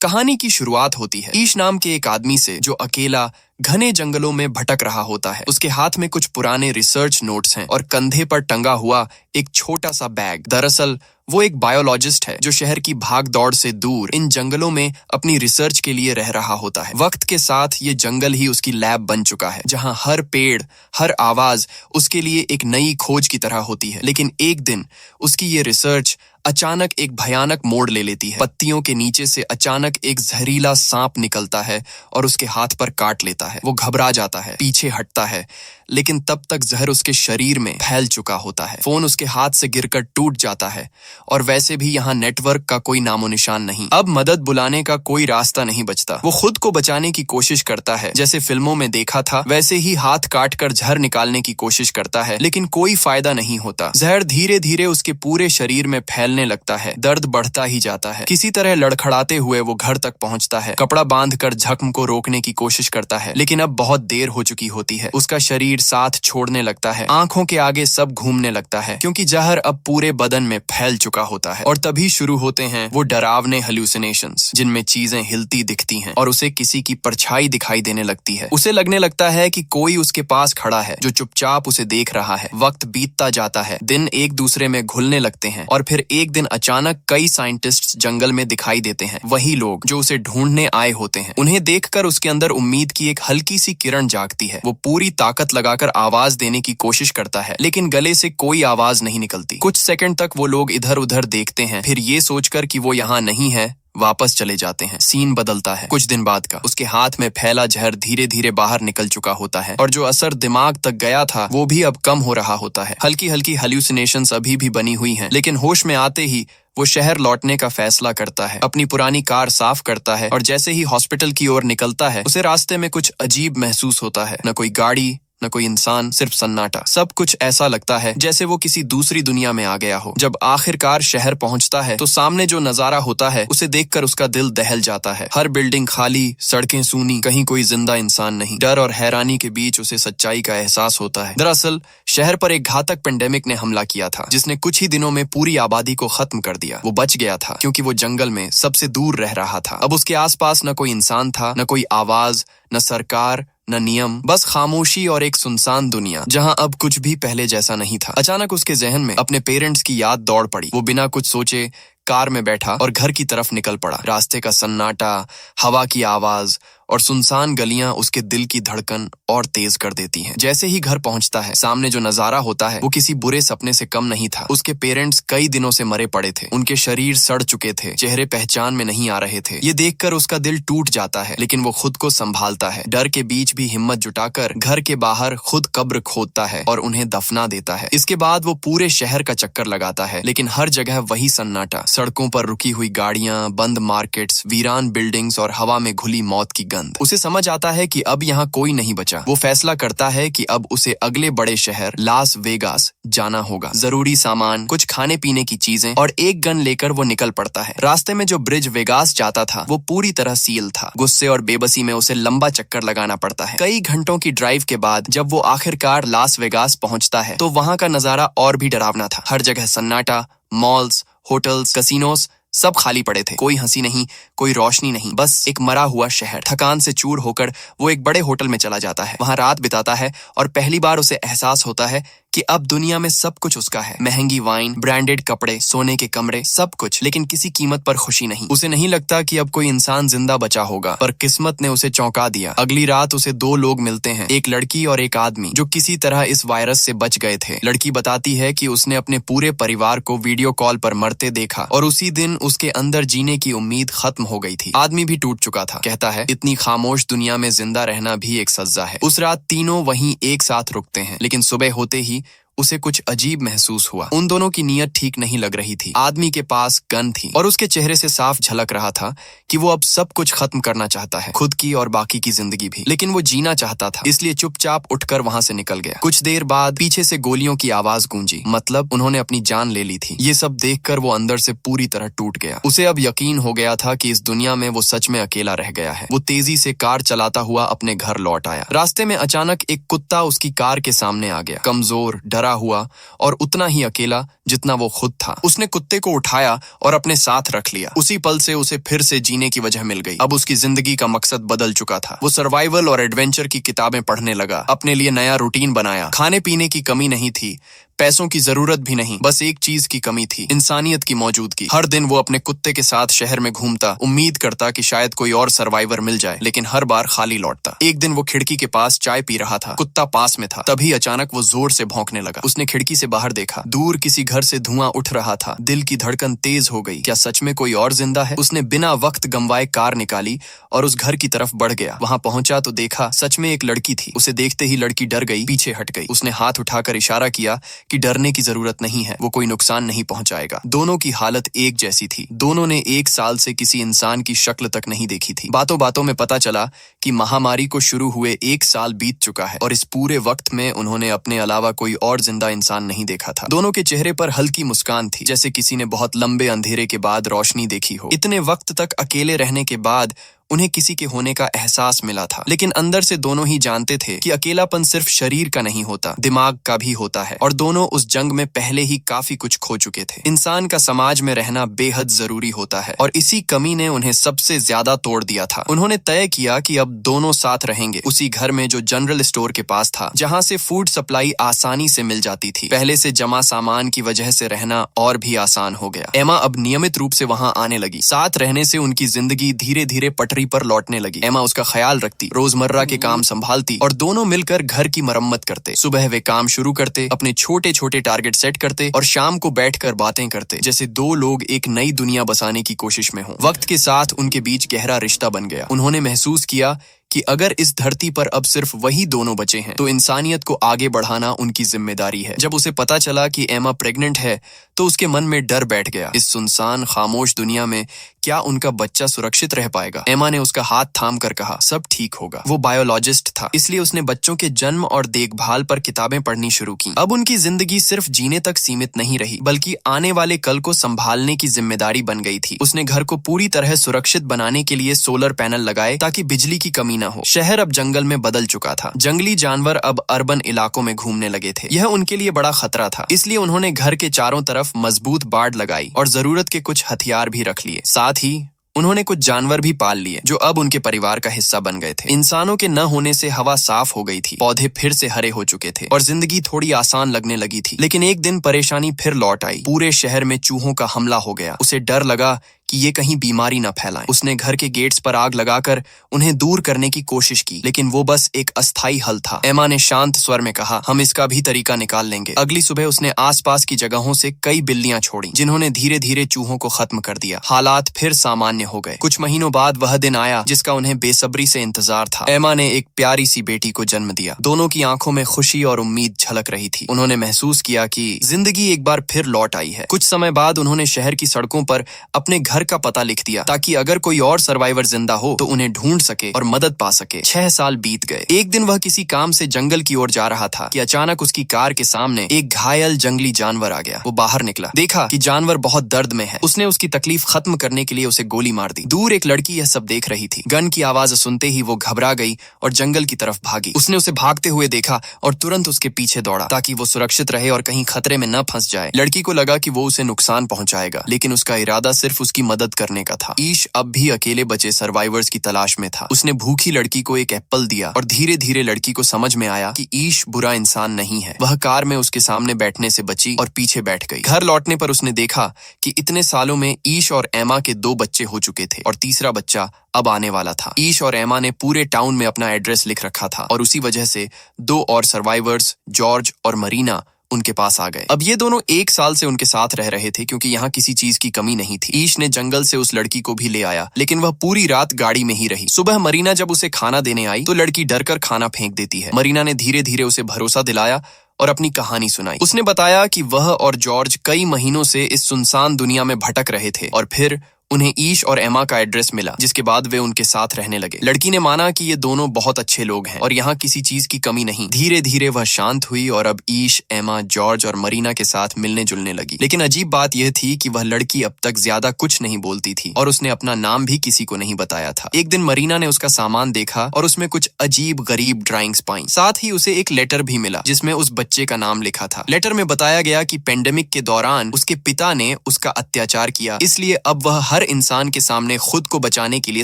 कहानी की शुरुआत होती है ईश नाम के एक आदमी से जो अकेला घने जंगलों में भटक रहा होता है। उसके हाथ में कुछ पुराने रिसर्च नोट्स हैं और कंधे पर टंगा हुआ एक छोटा सा बैग। दरअसल वो एक बायोलॉजिस्ट है जो शहर की भाग दौड़ से दूर इन जंगलों में अपनी रिसर्च के लिए रह रहा होता है। वक्त के साथ ये जंगल ही उसकी लैब बन चुका है, जहां हर पेड़, हर आवाज उसके लिए एक नई खोज की तरह होती है। लेकिन एक दिन उसकी ये रिसर्च अचानक एक भयानक मोड़ ले लेती है। पत्तियों के नीचे से अचानक एक जहरीला सांप निकलता है और उसके हाथ पर काट लेता है। वो घबरा जाता है, पीछे हटता है, लेकिन तब तक जहर उसके शरीर में फैल चुका होता है। फोन उसके हाथ से गिरकर टूट जाता है और वैसे भी यहाँ नेटवर्क का कोई नामो निशान नहीं। अब मदद बुलाने का कोई रास्ता नहीं बचता। वो खुद को बचाने की कोशिश करता है, जैसे फिल्मों में देखा था वैसे ही हाथ काट कर जहर निकालने की कोशिश करता है, लेकिन कोई फायदा नहीं होता। जहर धीरे धीरे उसके पूरे शरीर में फैलने लगता है। दर्द बढ़ता ही जाता है। किसी तरह लड़खड़ाते हुए वो घर तक पहुंचता है। कपड़ा बांधकर जख्म को रोकने की कोशिश करता है, लेकिन अब बहुत देर हो चुकी होती है। उसका शरीर साथ छोड़ने लगता है। आंखों के आगे सब घूमने लगता है, क्योंकि जहर अब पूरे बदन में फैल चुका होता है। और तभी शुरू होते हैं वो डरावने हेल्यूसिनेशंस, जिनमें चीजें हिलती दिखती हैं और उसे किसी की परछाई दिखाई देने लगती है। उसे लगने लगता है कि कोई उसके पास खड़ा है जो चुपचाप उसे देख रहा है। वक्त बीतता जाता है, दिन एक दूसरे में घुलने लगते हैं और फिर एक दिन अचानक कई साइंटिस्ट्स जंगल में दिखाई देते हैं। वही लोग जो उसे ढूंढने आए होते हैं। उन्हें देखकर उसके अंदर उम्मीद की एक हल्की सी किरण जागती है। वो पूरी ताकत लगाकर आवाज देने की कोशिश करता है, लेकिन गले से कोई आवाज नहीं निकलती। कुछ सेकंड तक वो लोग इधर उधर देखते हैं, फिर ये सोचकर कि वो यहाँ नहीं है वापस चले जाते हैं। सीन बदलता है। कुछ दिन बाद का उसके हाथ में फैला जहर धीरे धीरे बाहर निकल चुका होता है और जो असर दिमाग तक गया था वो भी अब कम हो रहा होता है। हल्की हल्की हेल्यूसिनेशंस अभी भी बनी हुई हैं, लेकिन होश में आते ही वो शहर लौटने का फैसला करता है। अपनी पुरानी कार साफ करता है और जैसे ही हॉस्पिटल की ओर निकलता है उसे रास्ते में कुछ अजीब महसूस होता है। न कोई गाड़ी, न कोई इंसान, सिर्फ सन्नाटा। सब कुछ ऐसा लगता है जैसे वो किसी दूसरी दुनिया में आ गया हो। जब आखिरकार शहर पहुंचता है तो सामने जो नजारा होता है उसे देखकर उसका दिल दहल जाता है। हर बिल्डिंग खाली, सड़कें सूनी, कहीं कोई जिंदा इंसान नहीं। डर और हैरानी के बीच उसे सच्चाई का एहसास होता है। दरअसल शहर पर एक घातक पेंडेमिक ने हमला किया था, जिसने कुछ ही दिनों में पूरी आबादी को खत्म कर दिया। वो बच गया था क्योंकि वो जंगल में सबसे दूर रह रहा था। अब उसके आसपास न कोई इंसान था, न कोई आवाज, न सरकार, न नियम, बस खामोशी और एक सुनसान दुनिया जहां अब कुछ भी पहले जैसा नहीं था। अचानक उसके जहन में अपने पेरेंट्स की याद दौड़ पड़ी। वो बिना कुछ सोचे कार में बैठा और घर की तरफ निकल पड़ा। रास्ते का सन्नाटा, हवा की आवाज और सुनसान गलियां उसके दिल की धड़कन और तेज कर देती हैं। जैसे ही घर पहुंचता है, सामने जो नजारा होता है वो किसी बुरे सपने से कम नहीं था। उसके पेरेंट्स कई दिनों से मरे पड़े थे। उनके शरीर सड़ चुके थे, चेहरे पहचान में नहीं आ रहे थे। ये देखकर उसका दिल टूट जाता है, लेकिन वो खुद को संभालता है। डर के बीच भी हिम्मत जुटाकर घर के बाहर खुद कब्र खोदता है और उन्हें दफना देता है। इसके बाद वो पूरे शहर का चक्कर लगाता है, लेकिन हर जगह वही सन्नाटा। सड़कों पर रुकी हुई गाड़ियां, बंद मार्केट्स, वीरान बिल्डिंग्स और हवा में घुली मौत की गंध। उसे समझ आता है कि अब यहाँ कोई नहीं बचा। वो फैसला करता है कि अब उसे अगले बड़े शहर लास वेगास जाना होगा। जरूरी सामान, कुछ खाने पीने की चीजें और एक गन लेकर वो निकल पड़ता है। रास्ते में जो ब्रिज वेगास जाता था वो पूरी तरह सील था। गुस्से और बेबसी में उसे लंबा चक्कर लगाना पड़ता है। कई घंटों की ड्राइव के बाद जब वो आखिरकार लास वेगास पहुंचता है तो वहां का नजारा और भी डरावना था। हर जगह सन्नाटा, मॉल्स, होटल्स, कसिनोस सब खाली पड़े थे। कोई हंसी नहीं, कोई रोशनी नहीं, बस एक मरा हुआ शहर। थकान से चूर होकर वो एक बड़े होटल में चला जाता है। वहां रात बिताता है और पहली बार उसे एहसास होता है कि अब दुनिया में सब कुछ उसका है। महंगी वाइन, ब्रांडेड कपड़े, सोने के कमरे, सब कुछ, लेकिन किसी कीमत पर खुशी नहीं। उसे नहीं लगता कि अब कोई इंसान जिंदा बचा होगा, पर किस्मत ने उसे चौंका दिया। अगली रात उसे दो लोग मिलते हैं, एक लड़की और एक आदमी, जो किसी तरह इस वायरस से बच गए थे। लड़की बताती है कि उसने अपने पूरे परिवार को वीडियो कॉल पर मरते देखा और उसी दिन उसके अंदर जीने की उम्मीद खत्म हो गई थी। आदमी भी टूट चुका था। कहता है, इतनी खामोश दुनिया में जिंदा रहना भी एक सज्जा है। उस रात तीनों वहीं एक साथ रुकते हैं, लेकिन सुबह होते ही उसे कुछ अजीब महसूस हुआ। उन दोनों की नीयत ठीक नहीं लग रही थी। आदमी के पास गन थी और उसके चेहरे से साफ झलक रहा था कि वो अब सब कुछ खत्म करना चाहता है, खुद की और बाकी की जिंदगी भी। लेकिन वो जीना चाहता था, इसलिए चुपचाप उठकर वहां से निकल गया। कुछ देर बाद पीछे से गोलियों की आवाज गूंजी, मतलब उन्होंने अपनी जान ले ली थी। ये सब देखकर वो अंदर से पूरी तरह टूट गया। उसे अब यकीन हो गया था कि इस दुनिया में वो सच में अकेला रह गया है। वो तेजी से कार चलाता हुआ अपने घर लौट आया। रास्ते में अचानक एक कुत्ता उसकी कार के सामने आ गया। कमजोर, डरा डरा हुआ और उतना ही अकेला जितना वो खुद था। उसने कुत्ते को उठाया और अपने साथ रख लिया। उसी पल से उसे फिर से जीने की वजह मिल गई। अब उसकी जिंदगी का मकसद बदल चुका था। वो सर्वाइवल और एडवेंचर की किताबें पढ़ने लगा, अपने लिए नया रूटीन बनाया। खाने पीने की कमी नहीं थी, पैसों की जरूरत भी नहीं, बस एक चीज की कमी थी, इंसानियत की मौजूदगी। हर दिन वो अपने कुत्ते के साथ शहर में घूमता, उम्मीद करता कि शायद कोई और सर्वाइवर मिल जाए, लेकिन हर बार खाली लौटता। एक दिन वो खिड़की के पास चाय पी रहा था, कुत्ता पास में था। तभी अचानक वो जोर से भौंकने लगा। उसने खिड़की से बाहर देखा, दूर किसी घर से धुआं उठ रहा था। दिल की धड़कन तेज हो गई। क्या सच में कोई और जिंदा है? उसने बिना वक्त गंवाए कार निकाली और उस घर की तरफ बढ़ गया। वहां पहुंचा तो देखा सच में एक लड़की थी। उसे देखते ही लड़की डर गई, पीछे हट गई। उसने हाथ उठाकर इशारा किया कि डरने की जरूरत नहीं है, वो कोई नुकसान नहीं पहुंचाएगा। दोनों की हालत एक जैसी थी। दोनों ने 1 साल से किसी इंसान की शक्ल तक नहीं देखी थी। बातों बातों में पता चला कि महामारी को शुरू हुए 1 साल बीत चुका है और इस पूरे वक्त में उन्होंने अपने अलावा कोई और जिंदा इंसान नहीं देखा था। दोनों के चेहरे पर हल्की मुस्कान थी, जैसे किसी ने बहुत लंबे अंधेरे के बाद रोशनी देखी हो। इतने वक्त तक अकेले रहने के बाद उन्हें किसी के होने का एहसास मिला था, लेकिन अंदर से दोनों ही जानते थे कि अकेलापन सिर्फ शरीर का नहीं होता, दिमाग का भी होता है। और दोनों उस जंग में पहले ही काफी कुछ खो चुके थे। इंसान का समाज में रहना बेहद जरूरी होता है और इसी कमी ने उन्हें सबसे ज्यादा तोड़ दिया था। उन्होंने तय किया कि अब दोनों साथ रहेंगे, उसी घर में जो जनरल स्टोर के पास था, जहाँ से फूड सप्लाई आसानी से मिल जाती थी। पहले से जमा सामान की वजह से रहना और भी आसान हो गया। एमा अब नियमित रूप से वहाँ आने लगी। साथ रहने से उनकी जिंदगी धीरे धीरे पटरी पर लौटने लगी। एमा उसका ख्याल रखती, रोजमर्रा के काम संभालती और दोनों मिलकर घर की मरम्मत करते। सुबह वे काम शुरू करते, अपने छोटे छोटे टारगेट सेट करते और शाम को बैठकर बातें करते, जैसे 2 लोग एक नई दुनिया बसाने की कोशिश में हों। वक्त के साथ उनके बीच गहरा रिश्ता बन गया। उन्होंने महसूस किया कि अगर इस धरती पर अब सिर्फ वही दोनों बचे हैं तो इंसानियत को आगे बढ़ाना उनकी जिम्मेदारी है। जब उसे पता चला कि एमा प्रेग्नेंट है तो उसके मन में डर बैठ गया। इस सुनसान खामोश दुनिया में क्या उनका बच्चा सुरक्षित रह पाएगा? एमा ने उसका हाथ थाम कर कहा, सब ठीक होगा। वो बायोलॉजिस्ट था, इसलिए उसने बच्चों के जन्म और देखभाल पर किताबें पढ़नी शुरू की। अब उनकी जिंदगी सिर्फ जीने तक सीमित नहीं रही, बल्कि आने वाले कल को संभालने की जिम्मेदारी बन गई थी। उसने घर को पूरी तरह सुरक्षित बनाने के लिए सोलर पैनल लगाए ताकि बिजली की कमी न हो। शहर अब जंगल में बदल चुका था। जंगली जानवर अब अर्बन इलाकों में घूमने लगे थे। यह उनके लिए बड़ा खतरा था, इसलिए उन्होंने घर के चारों तरफ मजबूत बाड़ लगाई और जरूरत के कुछ हथियार भी रख लिए। साथ ही उन्होंने कुछ जानवर भी पाल लिए जो अब उनके परिवार का हिस्सा बन गए थे। इंसानों के न होने से हवा साफ हो गई थी, पौधे फिर से हरे हो चुके थे और जिंदगी थोड़ी आसान लगने लगी थी। लेकिन एक दिन परेशानी फिर लौट आई। पूरे शहर में चूहों का हमला हो गया। उसे डर लगा कि ये कहीं बीमारी न फैलाएं। उसने घर के गेट्स पर आग लगाकर उन्हें दूर करने की कोशिश की, लेकिन वो बस एक अस्थायी हल था। एमा ने शांत स्वर में कहा, हम इसका भी तरीका निकाल लेंगे। अगली सुबह उसने आसपास की जगहों से कई बिल्लियां छोड़ी, जिन्होंने धीरे धीरे चूहों को खत्म कर दिया। हालात फिर सामान्य हो गए। कुछ महीनों बाद वह दिन आया जिसका उन्हें बेसब्री से इंतजार था। एमा ने एक प्यारी सी बेटी को जन्म दिया। दोनों की आंखों में खुशी और उम्मीद झलक रही थी। उन्होंने महसूस किया कि जिंदगी एक बार फिर लौट आई है। कुछ समय बाद उन्होंने शहर की सड़कों पर अपने घर का पता लिख दिया ताकि अगर कोई और सर्वाइवर जिंदा हो तो उन्हें ढूंढ सके और मदद पा सके। 6 साल बीत गए। एक दिन वह किसी काम से जंगल की ओर जा रहा था कि अचानक उसकी कार के सामने एक घायल जंगली जानवर आ गया। वो बाहर निकला, देखा कि जानवर बहुत दर्द में है। उसने उसकी तकलीफ खत्म करने के लिए उसे गोली मार दी। दूर एक लड़की यह सब देख रही थी। गन की आवाज सुनते ही वो घबरा गई और जंगल की तरफ भागी। उसने उसे भागते हुए देखा और तुरंत उसके पीछे दौड़ा ताकि वो सुरक्षित रहे और कहीं खतरे में न फंस जाए। लड़की को लगा कि वो उसे नुकसान पहुंचाएगा, लेकिन उसका इरादा सिर्फ उसकी मदद करने का था। ईश अब भी अकेले बचे सर्वाइवर्स की तलाश में था। उसने भूखी लड़की को एक एप्पल दिया और धीरे धीरे लड़की को समझ में आया कि ईश बुरा इंसान नहीं है। वह कार में उसके सामने बैठने से बची और पीछे बैठ गई। घर लौटने पर उसने देखा कि इतने सालों में ईश और एमा के 2 बच्चे हो चुके थे और तीसरा बच्चा अब आने वाला था। ईश और एमा ने पूरे टाउन में अपना एड्रेस लिख रखा था और उसी वजह से 2 और सर्वाइवर्स, जॉर्ज और मरीना, उनके पास आ गए। अब ये दोनों 1 साल से उनके साथ रह रहे थे क्योंकि यहाँ किसी चीज की कमी नहीं थी। ईश ने जंगल से उस लड़की को भी ले आया, लेकिन वह पूरी रात गाड़ी में ही रही। सुबह मरीना जब उसे खाना देने आई तो लड़की डरकर खाना फेंक देती है। मरीना ने धीरे धीरे उसे भरोसा दिलाया और अपनी कहानी सुनाई। उसने बताया कि वह और जॉर्ज कई महीनों से इस सुनसान दुनिया में भटक रहे थे और फिर उन्हें ईश और एमा का एड्रेस मिला, जिसके बाद वे उनके साथ रहने लगे। लड़की ने माना कि ये दोनों बहुत अच्छे लोग हैं और यहाँ किसी चीज की कमी नहीं। धीरे धीरे वह शांत हुई और अब ईश, एमा, जॉर्ज और मरीना के साथ मिलने जुलने लगी। लेकिन अजीब बात यह थी कि वह लड़की अब तक ज्यादा कुछ नहीं बोलती थी और उसने अपना नाम भी किसी को नहीं बताया था। एक दिन मरीना ने उसका सामान देखा और उसमें कुछ अजीब गरीब ड्राइंग्स पाई। साथ ही उसे एक लेटर भी मिला जिसमें उस बच्चे का नाम लिखा था। लेटर में बताया गया कि पेंडेमिक के दौरान उसके पिता ने उसका अत्याचार किया, इसलिए अब वह हर इंसान के सामने खुद को बचाने के लिए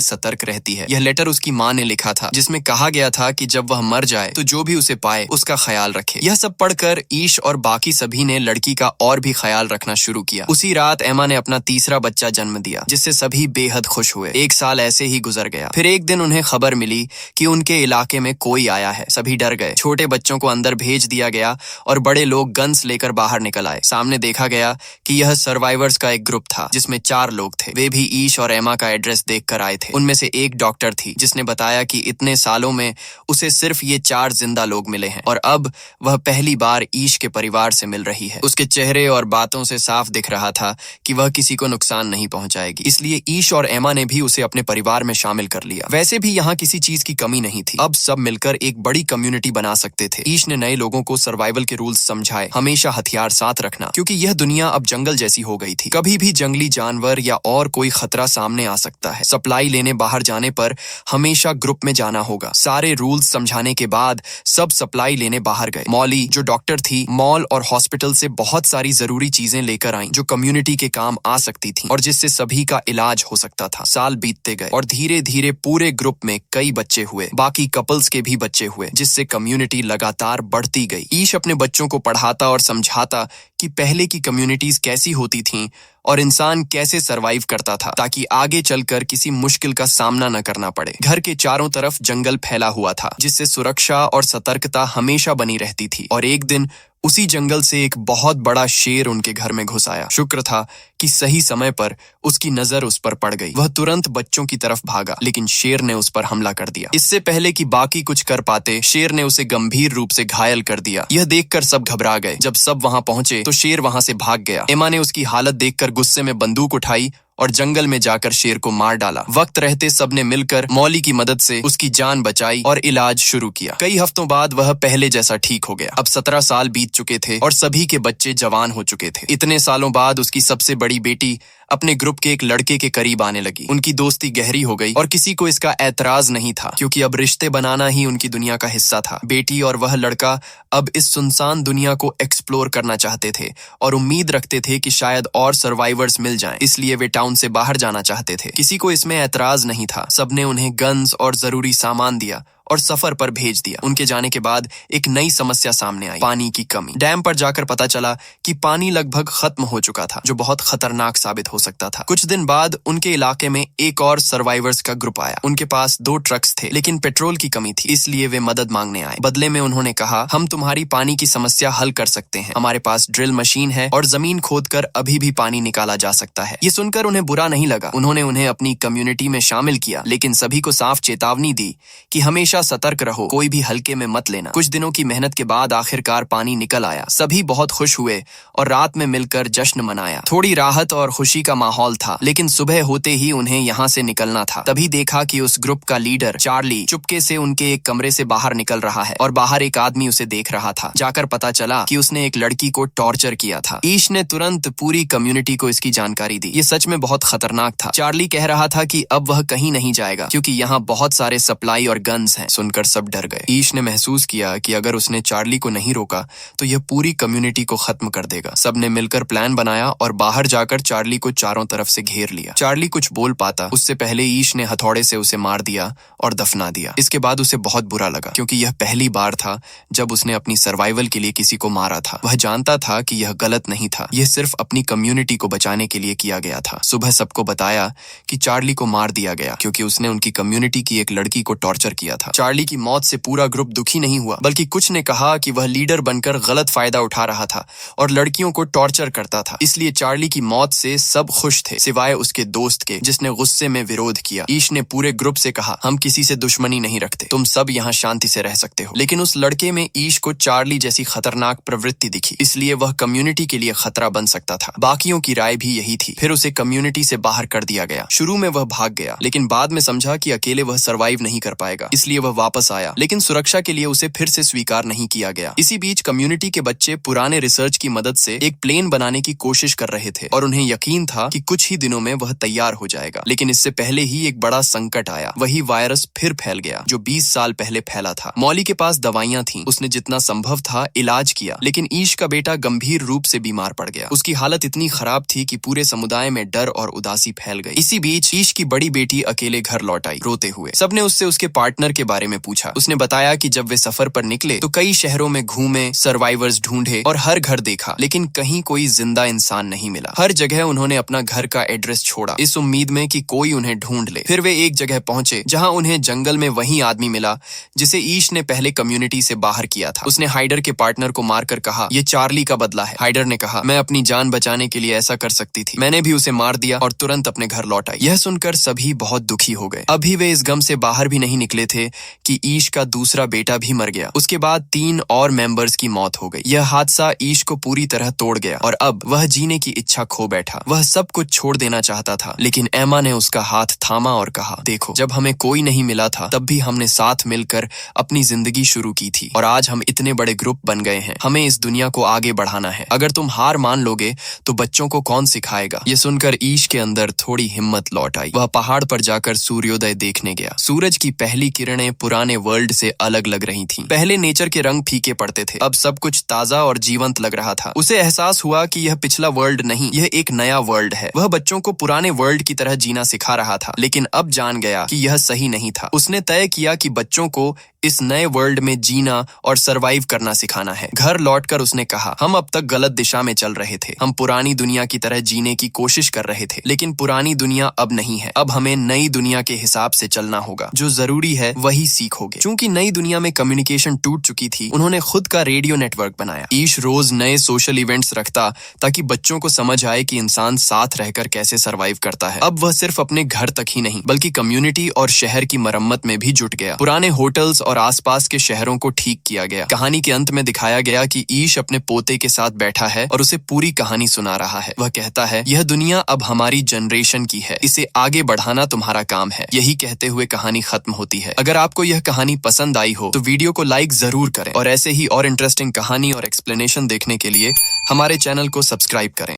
सतर्क रहती है। यह लेटर उसकी माँ ने लिखा था, जिसमें कहा गया था कि जब वह मर जाए तो जो भी उसे पाए उसका ख्याल रखे। यह सब पढ़कर ईश और बाकी सभी ने लड़की का और भी ख्याल रखना शुरू किया। उसी रात एमा ने अपना तीसरा बच्चा जन्म दिया, जिससे सभी बेहद खुश हुए। एक साल ऐसे ही गुजर गया। फिर एक दिन उन्हें खबर मिली कि उनके इलाके में कोई आया है। सभी डर गए। छोटे बच्चों को अंदर भेज दिया गया और बड़े लोग गन्स लेकर बाहर निकल आए। सामने देखा गया कि यह सर्वाइवर्स का एक ग्रुप था, जिसमें 4 लोग थे। वे भी ईश और एमा का एड्रेस देखकर आए थे। उनमें से एक डॉक्टर थी, जिसने बताया कि इतने सालों में उसे सिर्फ ये 4 जिंदा लोग मिले हैं और अब वह पहली बार ईश के परिवार से मिल रही है। उसके चेहरे और बातों से साफ दिख रहा था कि वह किसी को नुकसान नहीं पहुंचाएगी। इसलिए ईश और एमा ने भी उसे अपने परिवार में शामिल कर लिया। वैसे भी यहाँ किसी चीज की कमी नहीं थी। अब सब मिलकर एक बड़ी कम्युनिटी बना सकते थे। ईश ने नए लोगों को सर्वाइवल के रूल्स समझाए। हमेशा हथियार साथ रखना, क्योंकि यह दुनिया अब जंगल जैसी हो गई थी। कभी भी जंगली जानवर या और कोई खतरा सामने आ सकता है। सप्लाई लेने बाहर जाने पर हमेशा ग्रुप में जाना होगा। सारे रूल्स समझाने के बाद सब सप्लाई लेने बाहर गए। मॉली, जो डॉक्टर थी, मॉल और हॉस्पिटल से बहुत सारी जरूरी चीजें लेकर आई जो कम्युनिटी के काम आ सकती थी और जिससे सभी का इलाज हो सकता था। साल बीतते गए और धीरे धीरे पूरे ग्रुप में कई बच्चे हुए। बाकी कपल्स के भी बच्चे हुए, जिससे कम्युनिटी लगातार बढ़ती गई। ईश अपने बच्चों को पढ़ाता और समझाता कि पहले की कम्युनिटीज कैसी होती थीं और इंसान कैसे सरवाइव करता था, ताकि आगे चलकर किसी मुश्किल का सामना न करना पड़े। घर के चारों तरफ जंगल फैला हुआ था, जिससे सुरक्षा और सतर्कता हमेशा बनी रहती थी। और एक दिन उसी जंगल से एक बहुत बड़ा शेर उनके घर में घुस आया। शुक्र था कि सही समय पर उसकी नजर उस पर पड़ गई। वह तुरंत बच्चों की तरफ भागा, लेकिन शेर ने उस पर हमला कर दिया। इससे पहले कि बाकी कुछ कर पाते, शेर ने उसे गंभीर रूप से घायल कर दिया। यह देखकर सब घबरा गए। जब सब वहां पहुंचे तो शेर वहां से भाग गया। एमा ने उसकी हालत देखकर गुस्से में बंदूक उठाई और जंगल में जाकर शेर को मार डाला। वक्त रहते सबने मिलकर मौली की मदद से उसकी जान बचाई और इलाज शुरू किया। कई हफ्तों बाद वह पहले जैसा ठीक हो गया। अब 17 साल बीत चुके थे और सभी के बच्चे जवान हो चुके थे। इतने सालों बाद उसकी सबसे बड़ी बेटी अपने ग्रुप के एक लड़के के करीब आने लगी। उनकी दोस्ती गहरी हो गई और किसी को इसका ऐतराज नहीं था, क्योंकि अब रिश्ते बनाना ही उनकी दुनिया का हिस्सा था। बेटी और वह लड़का अब इस सुनसान दुनिया को एक्सप्लोर करना चाहते थे और उम्मीद रखते थे कि शायद और सर्वाइवर्स मिल जाएं। इसलिए वे टाउन से बाहर जाना चाहते थे। किसी को इसमें ऐतराज नहीं था। सबने उन्हें गन्स और जरूरी सामान दिया और सफर पर भेज दिया। उनके जाने के बाद एक नई समस्या सामने आई, पानी की कमी। डैम पर जाकर पता चला कि पानी लगभग खत्म हो चुका था, जो बहुत खतरनाक साबित हो सकता था। कुछ दिन बाद उनके इलाके में एक और सर्वाइवर्स का ग्रुप आया। उनके पास 2 ट्रक्स थे, लेकिन पेट्रोल की कमी थी, इसलिए वे मदद मांगने आए। बदले में उन्होंने कहा, हम तुम्हारी पानी की समस्या हल कर सकते हैं। हमारे पास ड्रिल मशीन है और जमीन खोदकर अभी भी पानी निकाला जा सकता है। ये सुनकर उन्हें बुरा नहीं लगा। उन्होंने उन्हें अपनी कम्युनिटी में शामिल किया, लेकिन सभी को साफ चेतावनी दी कि हमेशा सतर्क रहो, कोई भी हल्के में मत लेना। कुछ दिनों की मेहनत के बाद आखिरकार पानी निकल आया। सभी बहुत खुश हुए और रात में मिलकर जश्न मनाया। थोड़ी राहत और खुशी का माहौल था, लेकिन सुबह होते ही उन्हें यहाँ से निकलना था। तभी देखा कि उस ग्रुप का लीडर चार्ली चुपके से उनके एक कमरे से बाहर निकल रहा है और बाहर एक आदमी उसे देख रहा था। जाकर पता चला कि उसने एक लड़की को टॉर्चर किया था। ईश ने तुरंत पूरी कम्युनिटी को इसकी जानकारी दी। ये सच में बहुत खतरनाक था। चार्ली कह रहा था कि अब वह कहीं नहीं जाएगा, क्योंकि यहाँ बहुत सारे सप्लाई और गन्स हैं। सुनकर सब डर गए। ईश ने महसूस किया कि अगर उसने चार्ली को नहीं रोका तो यह पूरी कम्युनिटी को खत्म कर देगा। सबने मिलकर प्लान बनाया और बाहर जाकर चार्ली को चारों तरफ से घेर लिया। चार्ली कुछ बोल पाता उससे पहले ईश ने हथौड़े से उसे मार दिया और दफना दिया। इसके बाद उसे बहुत बुरा लगा, क्योंकि यह पहली बार था जब उसने अपनी सर्वाइवल के लिए किसी को मारा था। वह जानता था कि यह गलत नहीं था, यह सिर्फ अपनी कम्युनिटी को बचाने के लिए किया गया था। सुबह सबको बताया कि चार्ली को मार दिया गया, क्योंकि उसने उनकी कम्युनिटी की एक लड़की को टॉर्चर किया था। चार्ली की मौत से पूरा ग्रुप दुखी नहीं हुआ, बल्कि कुछ ने कहा कि वह लीडर बनकर गलत फायदा उठा रहा था और लड़कियों को टॉर्चर करता था। इसलिए चार्ली की मौत से सब खुश थे सिवाय उसके दोस्त के, जिसने गुस्से में विरोध किया। ईश ने पूरे ग्रुप से कहा, हम किसी से दुश्मनी नहीं रखते, तुम सब यहाँ शांति से रह सकते हो। लेकिन उस लड़के में ईश को चार्ली जैसी खतरनाक प्रवृत्ति दिखी, इसलिए वह कम्युनिटी के लिए खतरा बन सकता था। बाकियों की राय भी यही थी। फिर उसे कम्युनिटी से बाहर कर दिया गया। शुरू में वह भाग गया, लेकिन बाद में समझा कि अकेले वह सरवाइव नहीं कर पाएगा, इसलिए वह वापस आया, लेकिन सुरक्षा के लिए उसे फिर से स्वीकार नहीं किया गया। इसी बीच कम्युनिटी के बच्चे पुराने रिसर्च की मदद से एक प्लेन बनाने की कोशिश कर रहे थे और उन्हें यकीन था कि कुछ ही दिनों में वह तैयार हो जाएगा। लेकिन इससे पहले ही एक बड़ा संकट आया। वही वायरस फिर फैल गया जो 20 साल पहले फैला था। मॉली के पास दवाइयां थीं, उसने जितना संभव था इलाज किया, लेकिन ईश का बेटा गंभीर रूप से बीमार पड़ गया। उसकी हालत इतनी खराब थी कि पूरे समुदाय में डर और उदासी फैल गई। इसी बीच ईश की बड़ी बेटी अकेले घर लौट आई, रोते हुए। सबने उससे उसके पार्टनर के बारे में पूछा। उसने बताया कि जब वे सफर पर निकले तो कई शहरों में घूमे, सर्वाइवर्स ढूंढे और हर घर देखा, लेकिन कहीं कोई जिंदा इंसान नहीं मिला। हर जगह उन्होंने अपना घर का एड्रेस छोड़ा, इस उम्मीद में कि कोई उन्हें ढूंढ ले। फिर वे एक जगह पहुंचे जहां उन्हें जंगल में वही आदमी मिला जिसे ईश ने पहले कम्युनिटी से बाहर किया था। उसने हाइडर के पार्टनर को मारकर कहा, ये चार्ली का बदला है। हाइडर ने कहा, मैं अपनी जान बचाने के लिए ऐसा कर सकती थी, मैंने भी उसे मार दिया, और तुरंत अपने घर लौट आई। यह सुनकर सभी बहुत दुखी हो गए। अभी वे इस गम से बाहर भी नहीं निकले थे कि ईश का दूसरा बेटा भी मर गया। उसके बाद 3 और मेंबर्स की मौत हो गई। यह हादसा ईश को पूरी तरह तोड़ गया और अब वह जीने की इच्छा खो बैठा। वह सब कुछ छोड़ देना चाहता था, लेकिन एमा ने उसका हाथ थामा और कहा, देखो, जब हमें कोई नहीं मिला था तब भी हमने साथ मिलकर अपनी जिंदगी शुरू की थी, और आज हम इतने बड़े ग्रुप बन गए हैं। हमें इस दुनिया को आगे बढ़ाना है। अगर तुम हार मान लोगे तो बच्चों को कौन सिखाएगा? ये सुनकर ईश के अंदर थोड़ी हिम्मत लौट आई। वह पहाड़ पर जाकर सूर्योदय देखने गया। सूरज की पहली किरणें पुराने वर्ल्ड से अलग लग रही थीं। पहले नेचर के रंग फीके पड़ते थे, अब सब कुछ ताजा और जीवंत लग रहा था। उसे एहसास हुआ कि यह पिछला वर्ल्ड नहीं, यह एक नया वर्ल्ड है। वह बच्चों को पुराने वर्ल्ड की तरह जीना सिखा रहा था, लेकिन अब जान गया कि यह सही नहीं था। उसने तय किया कि बच्चों को इस नए वर्ल्ड में जीना और सरवाइव करना सिखाना है। घर लौटकर उसने कहा, हम अब तक गलत दिशा में चल रहे थे। हम पुरानी दुनिया की तरह जीने की कोशिश कर रहे थे, लेकिन पुरानी दुनिया अब नहीं है। अब हमें नई दुनिया के हिसाब से चलना होगा। जो जरूरी है वही सीखोगे। चूंकि नई दुनिया में कम्युनिकेशन टूट चुकी थी, उन्होंने खुद का रेडियो नेटवर्क बनाया। ईश रोज नए सोशल इवेंट्स रखता ताकि बच्चों को समझ आए कि इंसान साथ रहकर कैसे सरवाइव करता है। अब वह सिर्फ अपने घर तक ही नहीं, बल्कि कम्युनिटी और शहर की मरम्मत में भी जुट गया। पुराने होटल्स और आसपास के शहरों को ठीक किया गया। कहानी के अंत में दिखाया गया कि ईश अपने पोते के साथ बैठा है और उसे पूरी कहानी सुना रहा है। वह कहता है, यह दुनिया अब हमारी जनरेशन की है, इसे आगे बढ़ाना तुम्हारा काम है। यही कहते हुए कहानी खत्म होती है। अगर आपको यह कहानी पसंद आई हो तो वीडियो को लाइक जरूर करें, और ऐसे ही और इंटरेस्टिंग कहानी और एक्सप्लेनेशन देखने के लिए हमारे चैनल को सब्सक्राइब करें।